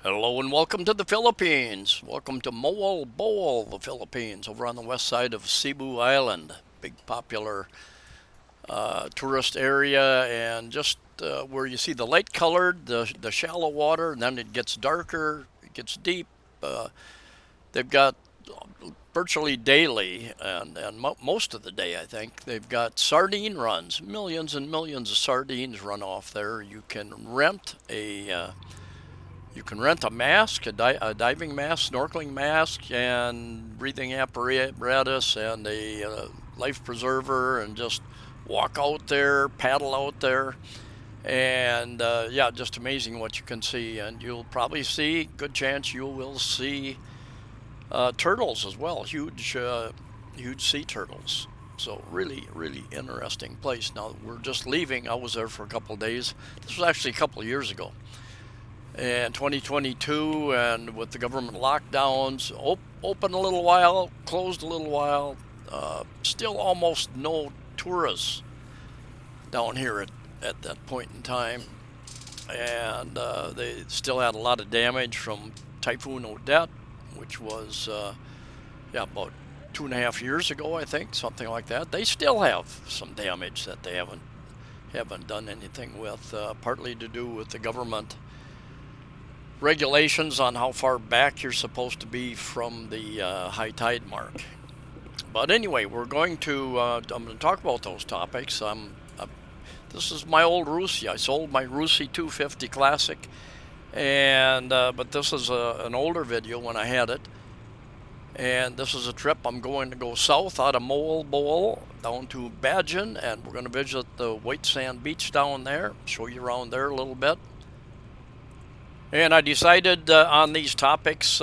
Hello and welcome to the Philippines. Welcome to Moalboal, the Philippines, over on the west side of Cebu Island. Big popular tourist area, and just where you see the light colored, the shallow water, and then it gets darker, it gets deep. Uh, they've got virtually daily, and most of the day, I think, they've got sardine runs. Millions and millions of sardines run off there. You can rent a mask, a diving mask, snorkeling mask, and breathing apparatus, and a life preserver, and just walk out there, paddle out there, and yeah, just amazing what you can see. And you'll probably see, good chance you will see turtles as well, huge sea turtles. So really, really interesting place. Now we're just leaving. I was there for a couple of days. This was actually a couple of years ago, and 2022, and with the government lockdowns, open a little while, closed a little while, still almost no tourists down here at that point in time. And they still had a lot of damage from Typhoon Odette, which was yeah, about 2.5 years ago, I think, something like that. They still have some damage that they haven't done anything with, partly to do with the government regulations on how far back you're supposed to be from the high tide mark. But anyway, I'm going to talk about those topics. This is my old Rusi. I sold my Rusi 250 Classic, and but this is an older video when I had it. And this is a trip. I'm going to go south out of Moalboal down to Basdion, and we're going to visit the white sand beach down there, show you around there a little bit. And I decided on these topics,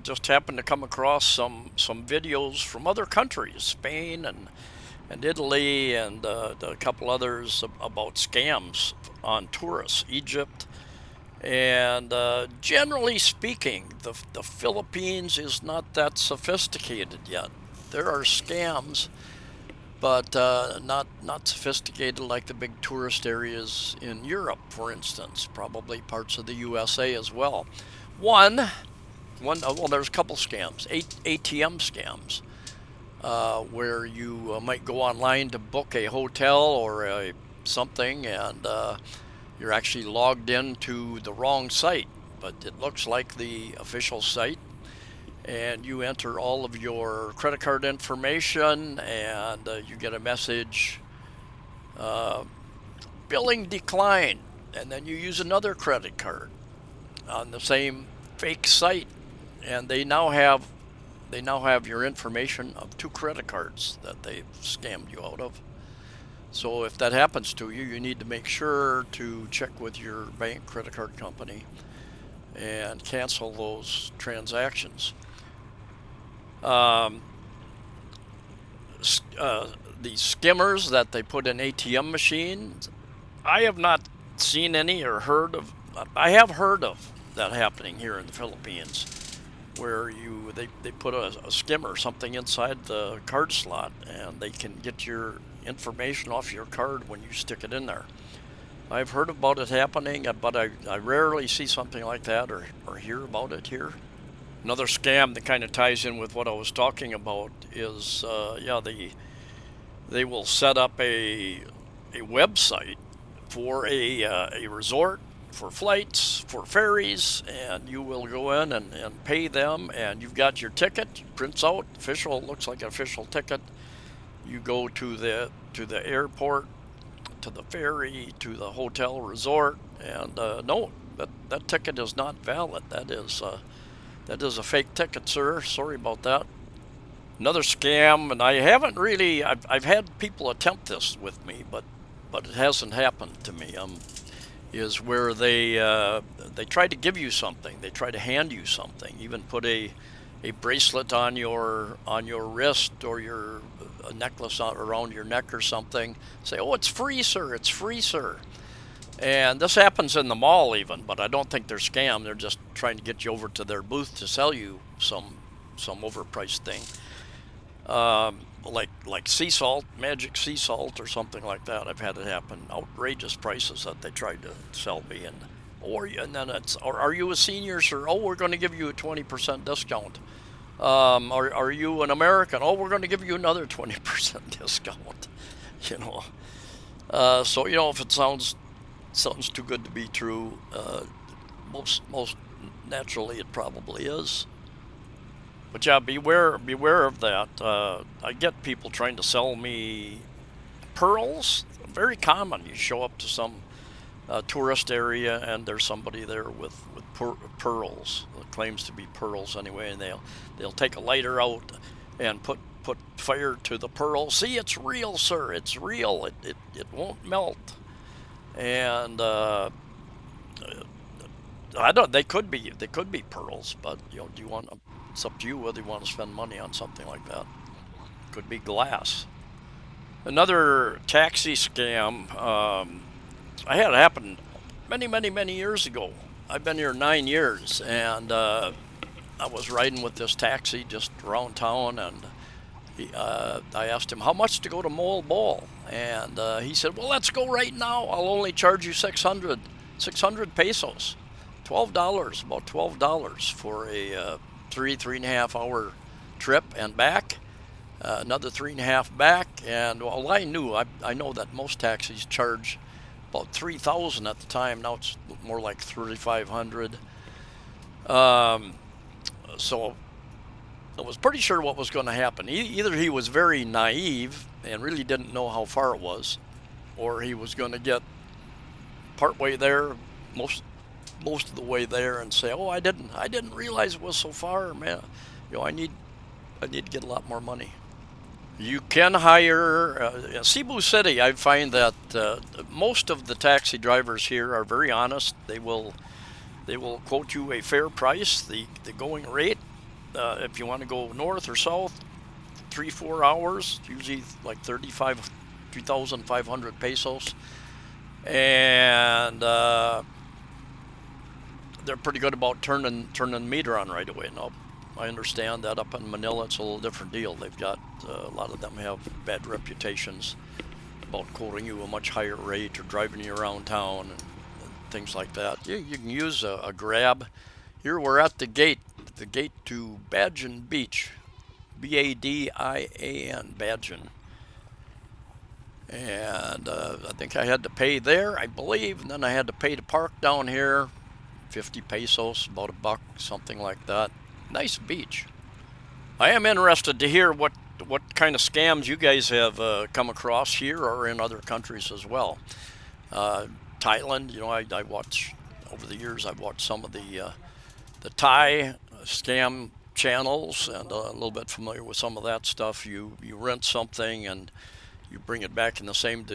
just happened to come across some videos from other countries, Spain and Italy, and a couple others about scams on tourists, Egypt. And generally speaking, the Philippines is not that sophisticated yet. There are scams, but not sophisticated like the big tourist areas in Europe, for instance. Probably parts of the USA as well. One, well, there's a couple scams, ATM scams, where you might go online to book a hotel or something, and you're actually logged into the wrong site, but it looks like the official site, and you enter all of your credit card information, and you get a message, uh, billing declined, and then you use another credit card on the same fake site, and they now have your information of two credit cards that they've scammed you out of. So if that happens to you, you need to make sure to check with your bank credit card company and cancel those transactions. Um, the skimmers that they put in ATM machines, I have not seen any or heard of. I have heard of that happening here in the Philippines, where they put a skimmer, something inside the card slot, and they can get your information off your card when you stick it in there. I've heard about it happening, but I rarely see something like that or hear about it here. Another scam that kind of ties in with what I was talking about is, yeah, they will set up a website for a resort, for flights, for ferries, and you will go in and pay them, and you've got your ticket, prints out, official, looks like an official ticket. You go to the airport, to the ferry, to the hotel resort, and no, that ticket is not valid. That is a fake ticket, sir. Sorry about that. Another scam, and I haven't really. I've had people attempt this with me, but it hasn't happened to me. Is where they try to give you something. They try to hand you something. Even put a bracelet on your wrist, or your a necklace around your neck or something. Say, oh, it's free, sir. It's free, sir. And this happens in the mall even, but I don't think they're scam. They're just trying to get you over to their booth to sell you some overpriced thing, like sea salt, magic sea salt, or something like that. I've had it happen. Outrageous prices that they tried to sell me, and and then it's, or are you a senior, sir? Oh, we're going to give you a 20% discount. Are you an American? Oh, we're going to give you another 20% discount. You know, so you know, if it sounds too good to be true, most naturally it probably is. But yeah, beware of that. I get people trying to sell me pearls. Very common. You show up to some tourist area and there's somebody there with pearls. It claims to be pearls anyway, and they'll take a lighter out and put fire to the pearl. See, it's real, sir. It's real. It won't melt. And I don't. They could be pearls, but you know, do you want? It's up to you whether you want to spend money on something like that. Could be glass. Another taxi scam. I had it happen many years ago. I've been here 9 years, and I was riding with this taxi just around town, and I asked him how much to go to Moalboal, and he said, "Well, let's go right now. I'll only charge you 600 pesos, $12, about $12 for a three and a half hour trip and back." Another 3.5 back, and well, I know that most taxis charge about 3,000 at the time. Now it's more like 3,500. So I was pretty sure what was going to happen. Either he was very naive and really didn't know how far it was, or he was going to get partway there, most of the way there, and say, "Oh, I didn't realize it was so far, man. You know, I need to get a lot more money." You can hire Cebu City. I find that most of the taxi drivers here are very honest. They will quote you a fair price, the going rate. If you want to go north or south, 3-4 hours, usually like 3,500 pesos, and they're pretty good about turning the meter on right away. Now, I understand that up in Manila it's a little different deal. They've got a lot of them have bad reputations about quoting you a much higher rate or driving you around town and things like that. You can use a Grab. Here we're at the gate to Basdion Beach, Badian, Basdion. And I think I had to pay there, I believe, and then I had to pay to park down here, 50 pesos, about $1, something like that. Nice beach. I am interested to hear what kind of scams you guys have come across here or in other countries as well. Thailand, you know, I watch over the years. I've watched some of the Thai scam channels and a little bit familiar with some of that stuff. You rent something and you bring it back in the same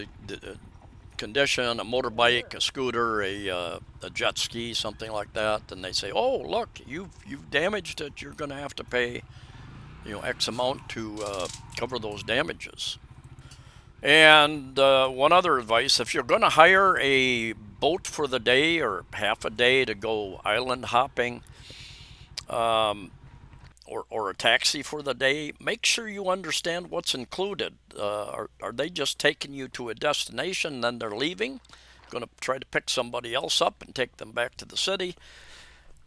condition, a motorbike, a scooter, a jet ski, something like that, and they say, "Oh, look, you've damaged it. You're going to have to pay, you know, X amount to cover those damages." And one other advice: if you're going to hire a boat for the day or half a day to go island hopping, or a taxi for the day, make sure you understand what's included. Are they just taking you to a destination and then they're leaving? Going to try to pick somebody else up and take them back to the city,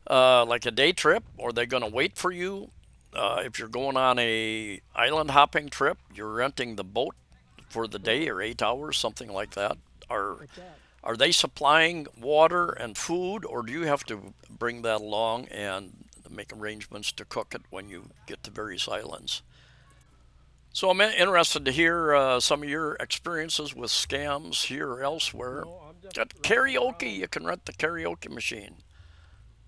like a day trip? Or are they going to wait for you? If you're going on a island hopping trip, you're renting the boat for the day or 8 hours, something like that. Are they supplying water and food, or do you have to bring that along and make arrangements to cook it when you get to various islands? So I'm interested to hear some of your experiences with scams here or elsewhere. Got karaoke. You can rent the karaoke machine.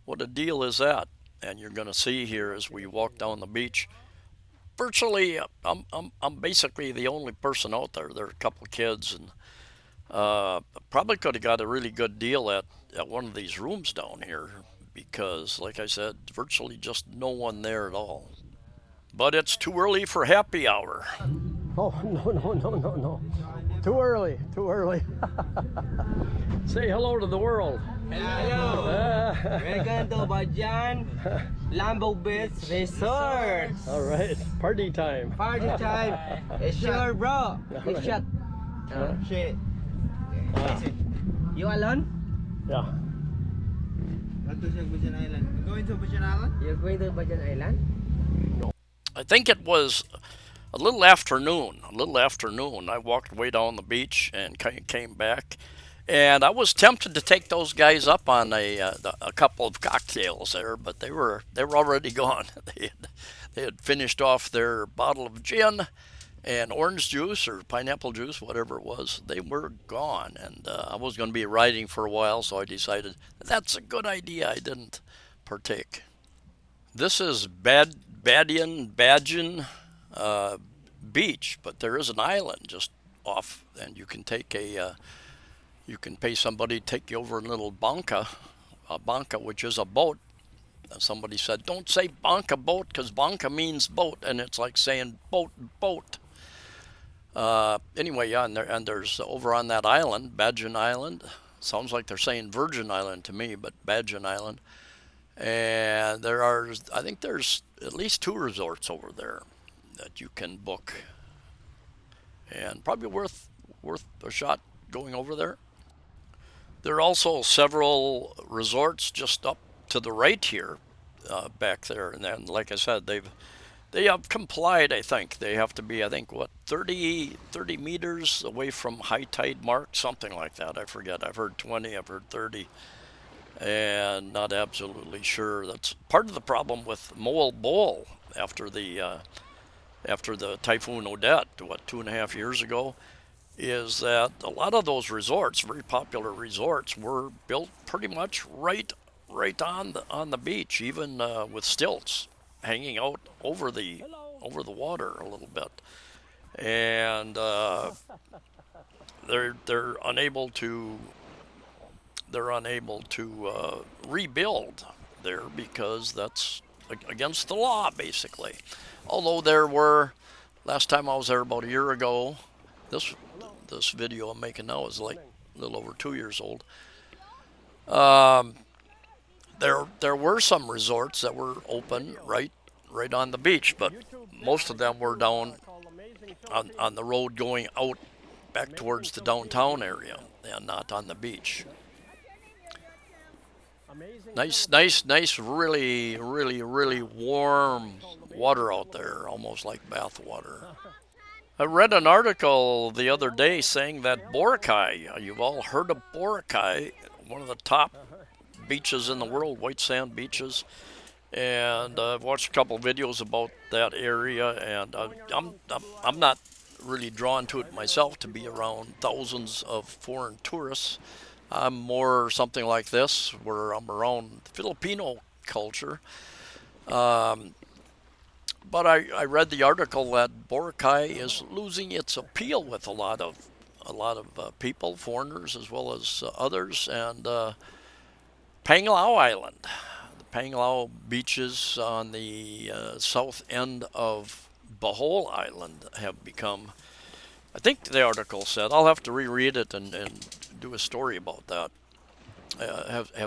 What a deal is that? And you're going to see here as we walk down the beach. Virtually, I'm basically the only person out there. There are a couple of kids, and probably could have got a really good deal at one of these rooms down here, because, like I said, virtually just no one there at all. But it's too early for happy hour. Oh, no. Too early. Say hello to the world. Hello. Welcome to Basdion Lambo Beach Resort. All right, party time. Party time. It's sure, bro. It's shot. Shit. You alone? Yeah. Going to Basdion Island? You're going to Basdion Island? I think it was a little afternoon. A little afternoon. I walked way down the beach and came back, and I was tempted to take those guys up on a couple of cocktails there, but they were already gone. They had finished off their bottle of gin and orange juice or pineapple juice, whatever it was. They were gone, and I was going to be riding for a while, so I decided that's a good idea. I didn't partake. This is Basdion beach, but there is an island just off, and you can take you can pay somebody to take you over in a little banca, which is a boat. Somebody said, "Don't say banca boat, because banca means boat, and it's like saying boat boat." Anyway, yeah, and there's over on that island, Basdion Island. Sounds like they're saying Virgin Island to me, but Basdion Island. And I think there's at least 2 resorts over there that you can book, and probably worth a shot going over there. There are also several resorts just up to the right here, back there, and then, like I said, they have complied. I think they have to be, I think, what, 30 meters away from high tide mark, something like that. I forget. I've heard 20. I've heard 30. And not absolutely sure. That's part of the problem with Moalboal after the Typhoon Odette, what, 2.5 years ago, is that a lot of those resorts, very popular resorts, were built pretty much right on the beach, even with stilts hanging out over the water a little bit, and they're unable to rebuild there because that's against the law, basically. Although there were, last time I was there about a year ago, this video I'm making now is like a little over 2 years old. Um, there were some resorts that were open right on the beach, but most of them were down on the road going out back towards the downtown area and not on the beach. Nice, really warm water out there, almost like bath water. I read an article the other day saying that Boracay, you've all heard of Boracay, one of the top beaches in the world, white sand beaches, and I've watched a couple of videos about that area, and I'm not really drawn to it myself to be around thousands of foreign tourists. I'm more something like this, where I'm around Filipino culture. Um, but I read the article that Boracay is losing its appeal with a lot of people, foreigners as well as others, and Panglao Island, the Panglao beaches on the south end of Bohol Island have become. I think the article said, I'll have to reread it and do a story about that.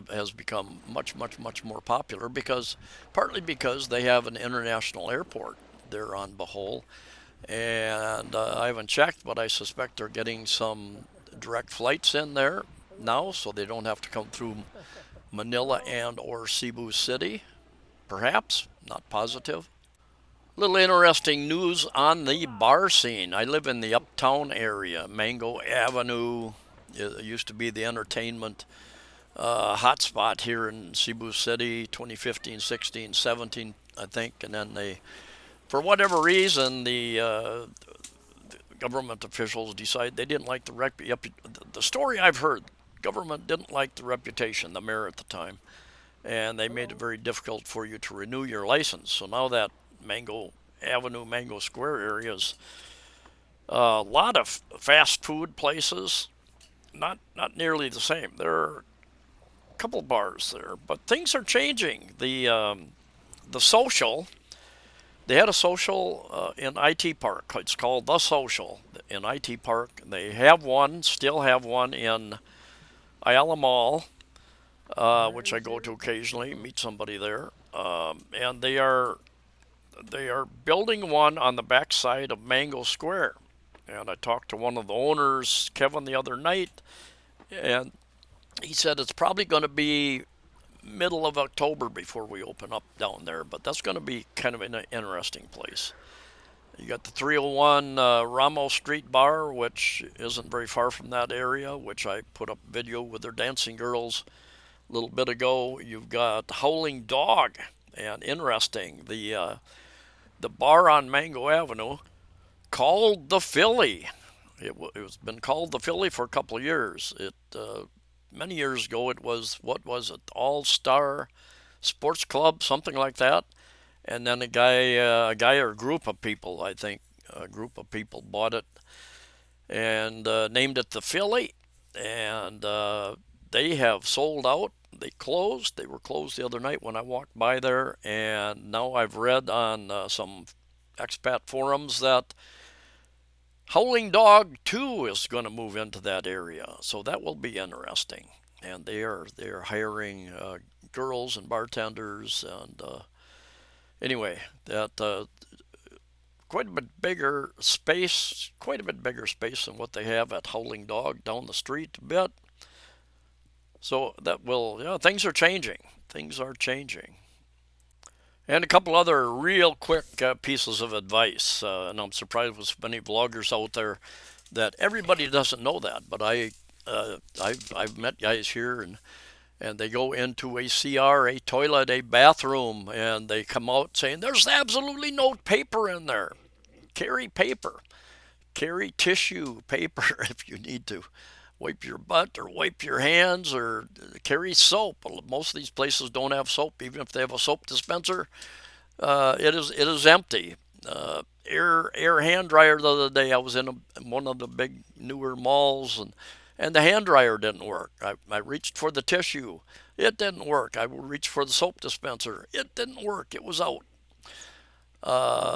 Has become much more popular partly because they have an international airport there on Bohol, and I haven't checked, but I suspect they're getting some direct flights in there now, so they don't have to come through Manila and or Cebu City, perhaps, not positive. Little interesting news on the bar scene. I live in the uptown area. Mango Avenue, it used to be the entertainment hotspot here in Cebu City, 2015, 16, 17, I think. And then for whatever reason, the government officials decided they didn't like the story I've heard. Government didn't like the reputation, the mayor at the time, and they made it very difficult for you to renew your license. So now that Mango Avenue, Mango Square areas, a lot of fast food places, not nearly the same. There are a couple bars there, but things are changing. The social, they had a social in IT Park. It's called The Social in IT Park. They still have one in Ayala Mall, which I go to occasionally, meet somebody there, and they are building one on the backside of Mango Square. And I talked to one of the owners, Kevin, the other night, and he said it's probably going to be middle of October before we open up down there. But that's going to be kind of an interesting place. You got the 301 Ramos Street Bar, which isn't very far from that area, which I put up video with their dancing girls a little bit ago. You've got Howling Dog, and interesting, the bar on Mango Avenue called the Philly. It's been called the Philly for a couple of years. Many years ago it was, what was it, All Star Sports Club, something like that. And then a guy or a group of people, I think, a group of people bought it and named it the Philly. And they have sold out. They closed. They were closed the other night when I walked by there. And now I've read on some expat forums that Howling Dog 2 is going to move into that area. So that will be interesting. And they are hiring girls and bartenders and anyway, that quite a bit bigger space than what they have at Howling Dog down the street a bit. So that will, yeah, things are changing. Things are changing. And a couple other real quick pieces of advice, and I'm surprised with many vloggers out there that everybody doesn't know that, but I've met guys here and they go into a CR, a toilet, a bathroom, and they come out saying, there's absolutely no paper in there. Carry paper. Carry tissue paper if you need to. Wipe your butt or wipe your hands or carry soap. Most of these places don't have soap. Even if they have a soap dispenser, it is empty. Air hand dryer the other day. I was in one of the big newer malls and the hand dryer didn't work. I reached for the tissue. It didn't work. I reached for the soap dispenser. It didn't work. It was out.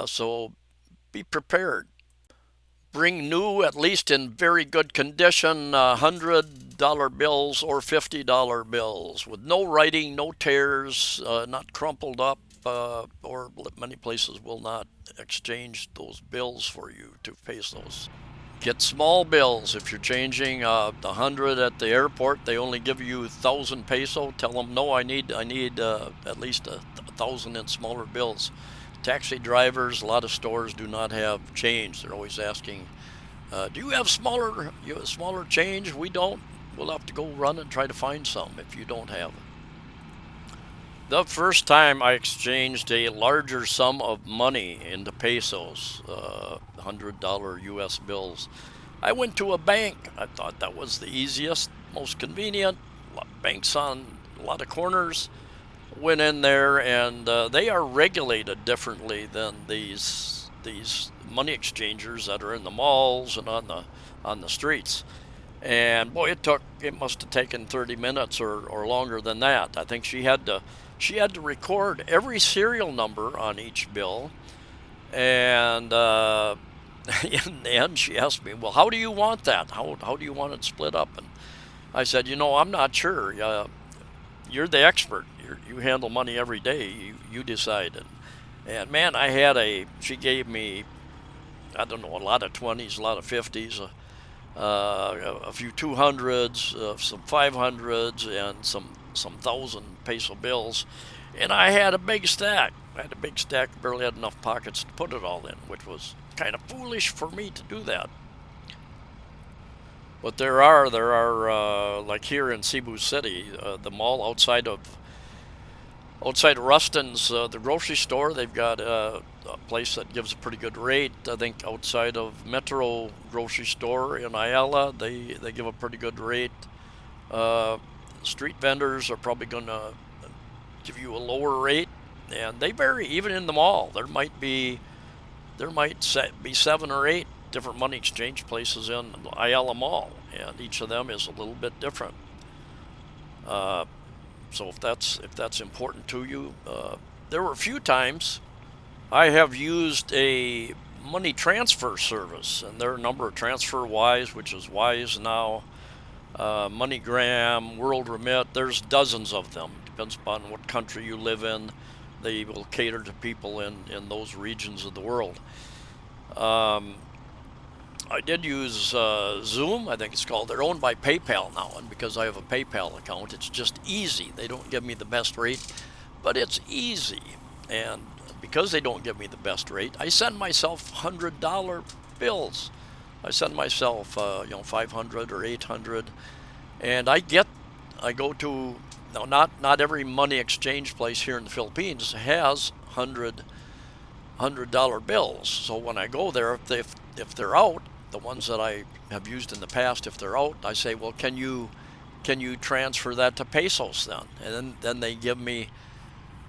So be prepared. Bring new, at least in very good condition, $100 bills or $50 bills with no writing, no tears, not crumpled up, or many places will not exchange those bills for you to pesos. Get small bills. If you're changing 100 at the airport, they only give you 1,000 peso. Tell them no. I need at least 1,000 in smaller bills. Taxi drivers, a lot of stores do not have change. They're always asking, "Do you have smaller change?" We don't. We'll have to go run and try to find some if you don't have it. The first time I exchanged a larger sum of money into pesos, $100 U.S. bills, I went to a bank. I thought that was the easiest, most convenient. Banks on a lot of corners. Went in there, and they are regulated differently than these money exchangers that are in the malls and on the streets. And boy, it must have taken 30 minutes or longer than that. I think she had to record every serial number on each bill, and in the end she asked me, well, how do you want that? How do you want it split up? And I said, I'm not sure. You're the expert. You handle money every day. You decide. And man, she gave me, I don't know, a lot of 20s, a lot of 50s, a few 200s, some 500s, and some 1,000 peso bills. And I had a big stack. Barely had enough pockets to put it all in, which was kind of foolish for me to do that. But there are like here in Cebu City, the mall outside of Ruston's, the grocery store. They've got a place that gives a pretty good rate. I think outside of Metro grocery store in Ayala, they give a pretty good rate. Uh, Street vendors are probably going to give you a lower rate, and they vary even in the mall. There might be 7 or 8 different money exchange places in Ayala Mall, and each of them is a little bit different. Uh, so if that's important to you, there were a few times I have used a money transfer service, and there are a number of TransferWise, which is Wise now, MoneyGram, World Remit. There's dozens of them. Depends upon what country you live in. They will cater to people in those regions of the world. Um, I did use Zoom, I think it's called. They're owned by PayPal now, and because I have a PayPal account, it's just easy. They don't give me the best rate, but it's easy. And because they don't give me the best rate, I send myself $100 bills. I send myself, 500 or 800, and I go to, now not every money exchange place here in the Philippines has $100 bills. So when I go there, if they're out, the ones that I have used in the past, if they're out, I say, well, can you transfer that to pesos then? And then they give me,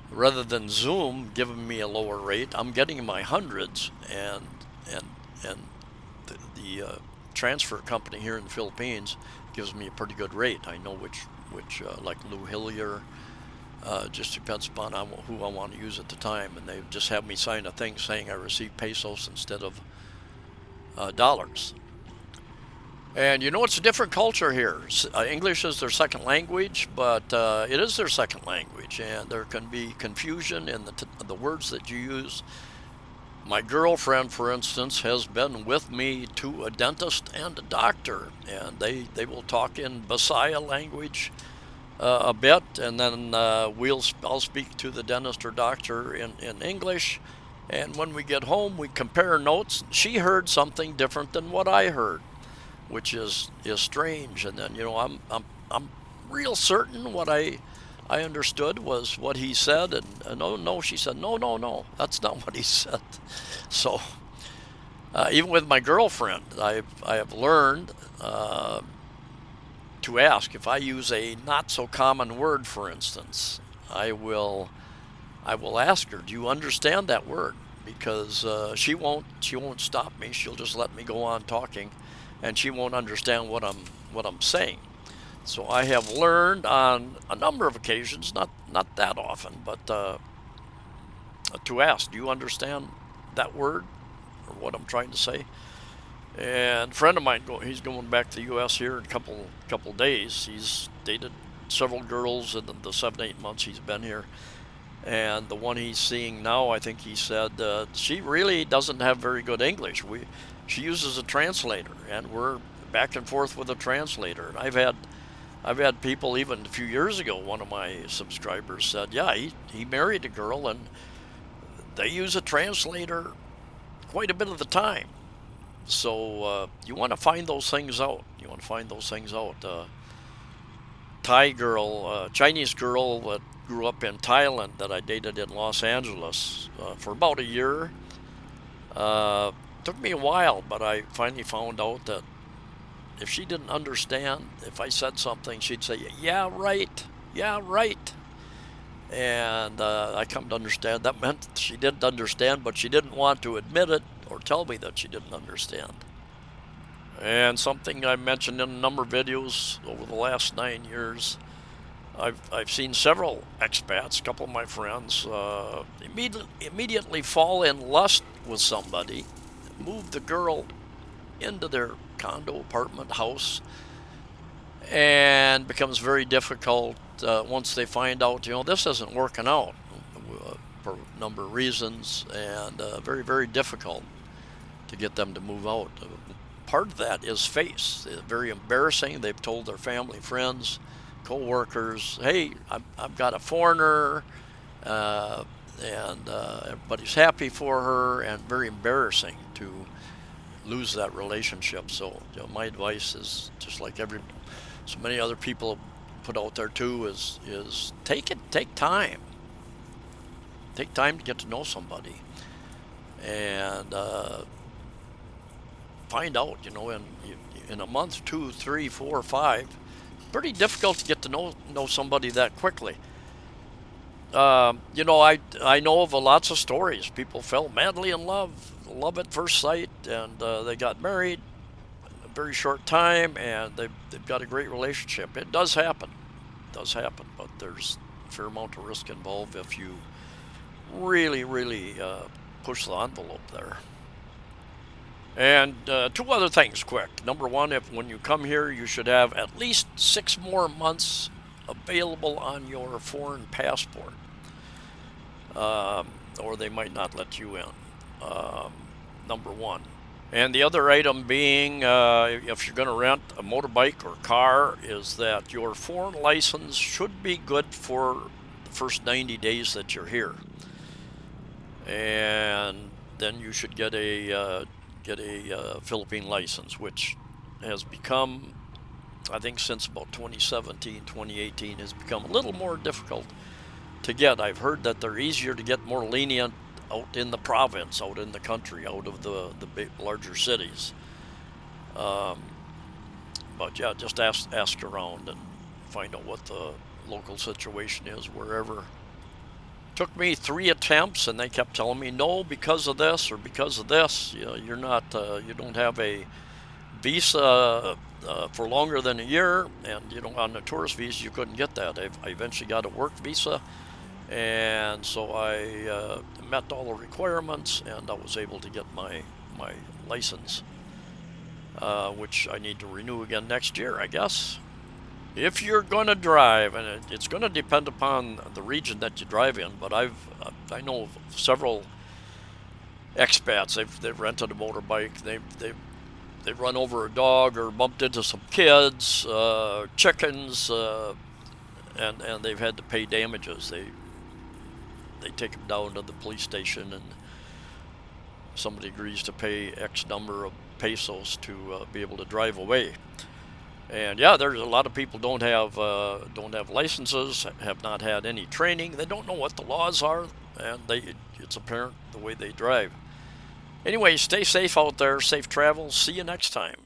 rather than Zoom giving me a lower rate, I'm getting my hundreds, and and the transfer company here in the Philippines gives me a pretty good rate. I know which like Lou Hillier. Just depends upon who I want to use at the time, and they just have me sign a thing saying I receive pesos instead of dollars. And it's a different culture here. English is their second language, but it is their second language, and there can be confusion in the words that you use. My girlfriend, for instance, has been with me to a dentist and a doctor, and they will talk in Bisaya language a bit, and then I'll speak to the dentist or doctor in English. And when we get home, we compare notes. She heard something different than what I heard, which is strange. And then I'm real certain what I understood was what he said, and no, she said no, that's not what he said. So even with my girlfriend, I have learned to ask if I use a not so common word, for instance. I will ask her, "Do you understand that word?" Because she won't stop me. She'll just let me go on talking, and she won't understand what I'm saying. So I have learned on a number of occasions, not that often, but to ask, "Do you understand that word or what I'm trying to say?" And a friend of mine, he's going back to the U.S. here in a couple days. He's dated several girls in the 7-8 months he's been here, and the one he's seeing now, I think he said she really doesn't have very good English. She uses a translator, and we're back and forth with a translator. And I've had people, even a few years ago, one of my subscribers said, yeah, he married a girl, and they use a translator quite a bit of the time. So you want to find those things out. Thai girl, Chinese girl that grew up in Thailand that I dated in Los Angeles for about a year. Took me a while, but I finally found out that if she didn't understand, if I said something, she'd say, "Yeah, right. Yeah, right." And I come to understand that meant she didn't understand, but she didn't want to admit it or tell me that she didn't understand. And something I mentioned in a number of videos over the last 9 years, I've seen several expats, a couple of my friends, immediately fall in lust with somebody, move the girl into their condo, apartment, house, and becomes very difficult once they find out, this isn't working out for a number of reasons, and very, very difficult to get them to move out. Part of that is face. Very embarrassing. They've told their family, friends, co-workers, "Hey, I've got a foreigner," and everybody's happy for her, and very embarrassing to lose that relationship. So my advice is, just like so many other people put out there too, is take time to get to know somebody, and find out, in a month, 2, 3, 4, 5. Pretty difficult to get to know somebody that quickly. I know of lots of stories. People fell madly in love at first sight, and they got married in a very short time, and they've got a great relationship. It does happen. But there's a fair amount of risk involved if you really, really push the envelope there. And two other things quick. Number one, when you come here, you should have at least 6 more months available on your foreign passport, or they might not let you in. Number one. And the other item being, if you're going to rent a motorbike or car, is that your foreign license should be good for the first 90 days that you're here, and then you should get a Philippine license, which has become, I think, since about 2017, 2018, has become a little more difficult to get. I've heard that they're easier to get, more lenient out in the province, out in the country, out of the big, larger cities. Um, but yeah, just ask around and find out what the local situation is wherever. Took me 3 attempts, and they kept telling me no because of this or because of this. You know, you don't have a visa for longer than a year, and on the tourist visa you couldn't get that. I eventually got a work visa, and so I met all the requirements, and I was able to get my license, which I need to renew again next year, I guess. If you're going to drive, and it's going to depend upon the region that you drive in, but I know of several expats. They've rented a motorbike. They've run over a dog or bumped into some kids, chickens, and they've had to pay damages. They take them down to the police station, and somebody agrees to pay X number of pesos to be able to drive away. And yeah, there's a lot of people don't have licenses, have not had any training. They don't know what the laws are, and it's apparent the way they drive. Anyway, stay safe out there. Safe travels. See you next time.